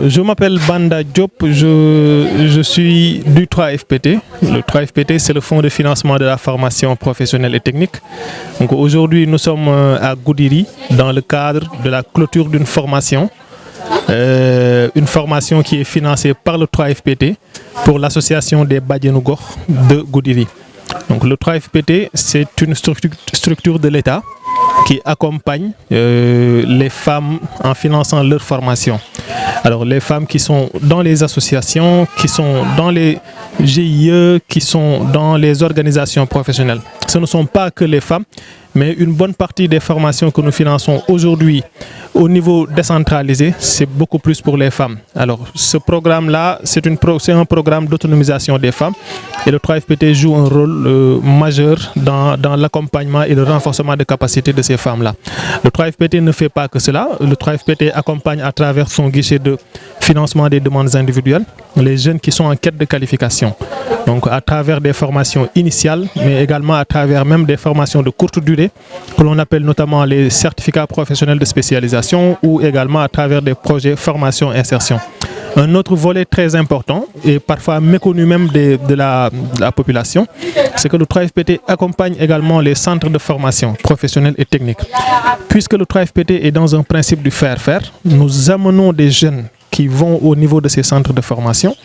Je m'appelle Banda Diop, je suis du 3FPT. Le 3FPT, c'est le Fonds de financement de la formation professionnelle et technique. Donc aujourd'hui, nous sommes à Goudiri dans le cadre de la clôture d'une formation. Une formation qui est financée par le 3FPT pour l'association des Badianougor de Goudiri. Donc le 3FPT, c'est une structure de l'État qui accompagne les femmes en finançant leur formation. Alors les femmes qui sont dans les associations, qui sont dans les GIE, qui sont dans les organisations professionnelles. Ce ne sont pas que les femmes, mais une bonne partie des formations que nous finançons aujourd'hui au niveau décentralisé, c'est beaucoup plus pour les femmes. Alors ce programme-là, c'est un programme d'autonomisation des femmes et le 3FPT joue un rôle majeur dans l'accompagnement et le renforcement des capacités de ces femmes-là. Le 3FPT ne fait pas que cela. Le 3FPT accompagne à travers son guichet de financement des demandes individuelles les jeunes qui sont en quête de qualification. Donc à travers des formations initiales, mais également à travers même des formations de courte durée, que l'on appelle notamment les certificats professionnels de spécialisation ou également à travers des projets formation-insertion. Un autre volet très important et parfois méconnu même de la population, c'est que le 3FPT accompagne également les centres de formation professionnelle et technique. Puisque le 3FPT est dans un principe du faire-faire, nous amenons des jeunes qui vont au niveau de ces centres de formation.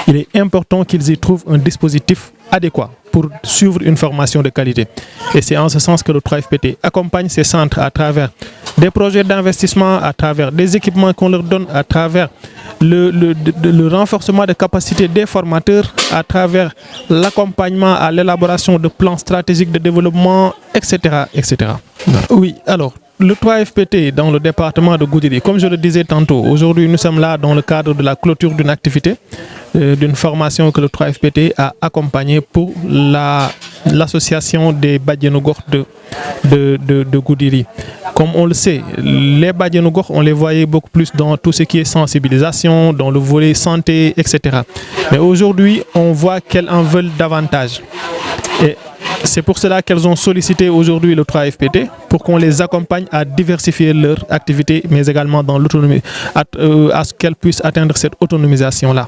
Il est important qu'ils y trouvent un dispositif adéquat pour suivre une formation de qualité. Et c'est en ce sens que le 3FPT accompagne ces centres à travers des projets d'investissement, à travers des équipements qu'on leur donne, à travers le renforcement des capacités des formateurs, à travers l'accompagnement à l'élaboration de plans stratégiques de développement, etc. etc. Oui, alors, le 3FPT dans le département de Goudiri, comme je le disais tantôt, aujourd'hui nous sommes là dans le cadre de la clôture d'une activité, d'une formation que le 3FPT a accompagnée pour l'association des Badianougor de Goudiri. Comme on le sait, les Badianougor, on les voyait beaucoup plus dans tout ce qui est sensibilisation, dans le volet santé, etc. Mais aujourd'hui, on voit qu'elles en veulent davantage. Et c'est pour cela qu'elles ont sollicité aujourd'hui le 3FPT pour qu'on les accompagne à diversifier leur activité, mais également dans l'autonomie, à ce qu'elles puissent atteindre cette autonomisation-là.